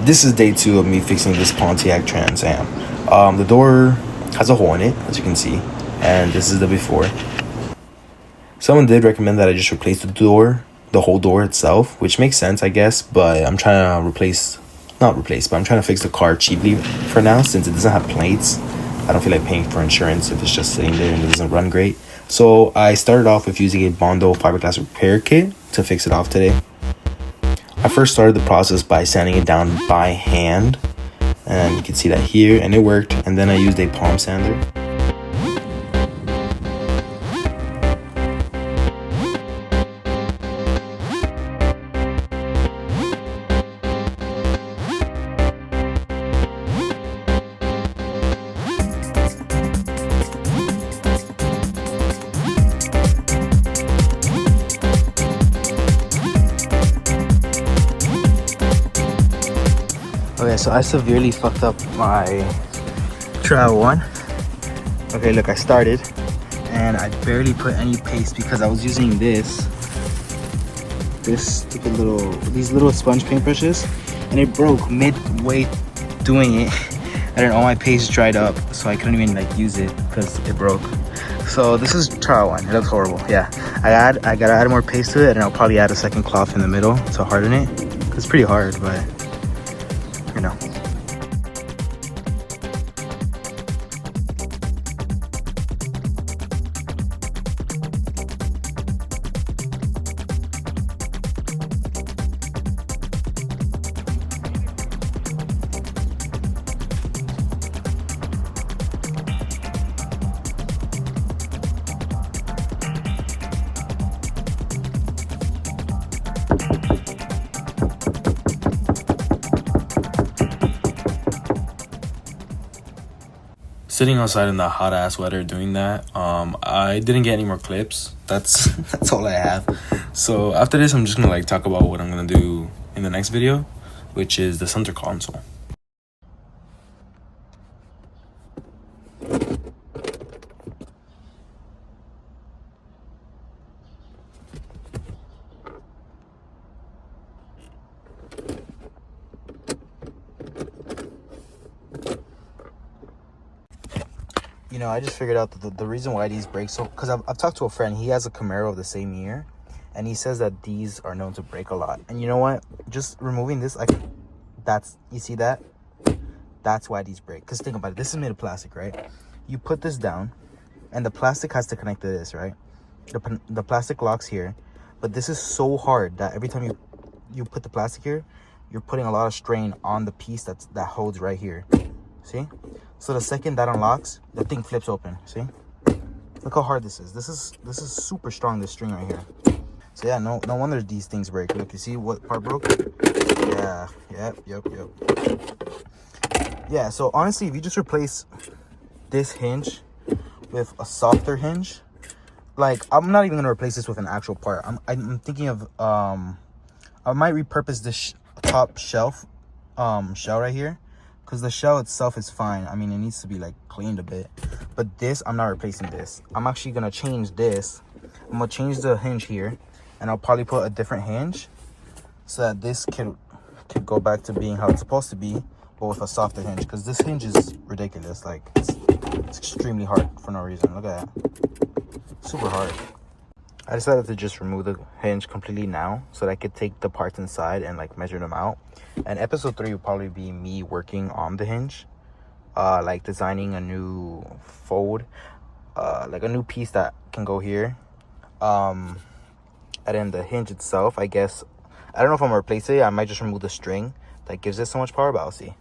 This is day 2 of me fixing this Pontiac Trans Am. The door has a hole in it, as you can see, and this is the before. Someone did recommend that I just replace the whole door itself, which makes sense, I guess, but I'm trying to I'm trying to fix the car cheaply for now, since it doesn't have plates. I don't feel like paying for insurance if it's just sitting there and it doesn't run great. So I started off with using a Bondo fiberglass repair kit to fix it off today. I first started the process by sanding it down by hand, and you can see that here, and it worked. And then I used a palm sander. Okay, so I severely fucked up my trial one. Okay, look, I started and I barely put any paste because I was using these little sponge paintbrushes, and it broke midway doing it. And then all my paste dried up, so I couldn't even use it because it broke. So this is trial one. It looks horrible. Yeah, I gotta add more paste to it, and I'll probably add a second cloth in the middle to harden it. It's pretty hard, but you know. Sitting outside in the hot ass weather doing that, I didn't get any more clips. That's all I have. So after this, I'm just gonna talk about what I'm gonna do in the next video, which is the center console. You know, I just figured out that the reason why these break so, because I've talked to a friend, he has a Camaro of the same year, and he says that these are known to break a lot. And you know what? Just removing this, you see that? That's why these break. Because think about it, this is made of plastic, right? You put this down, and the plastic has to connect to this, right? The plastic locks here, but this is so hard that every time you put the plastic here, you're putting a lot of strain on the piece that holds right here. See? So the second that unlocks, the thing flips open. See? Look how hard this is. This is super strong, this string right here. So yeah, no wonder these things break. Look, you see what part broke? Yeah, yep. Yeah, so honestly, if you just replace this hinge with a softer hinge, I'm not even gonna replace this with an actual part. I'm thinking of I might repurpose this top shell right here. Because the shell itself is fine. I mean, it needs to be cleaned a bit. But this, I'm not replacing this. I'm actually going to change this. I'm going to change the hinge here. And I'll probably put a different hinge so that this can go back to being how it's supposed to be, but with a softer hinge. Because this hinge is ridiculous. It's extremely hard for no reason. Look at that. Super hard. I decided to just remove the hinge completely now so that I could take the parts inside and measure them out. And episode 3 will probably be me working on the hinge, designing a new fold, a new piece that can go here. And then the hinge itself, I guess, I don't know if I'm gonna replace it. I might just remove the string that gives it so much power, but I'll see.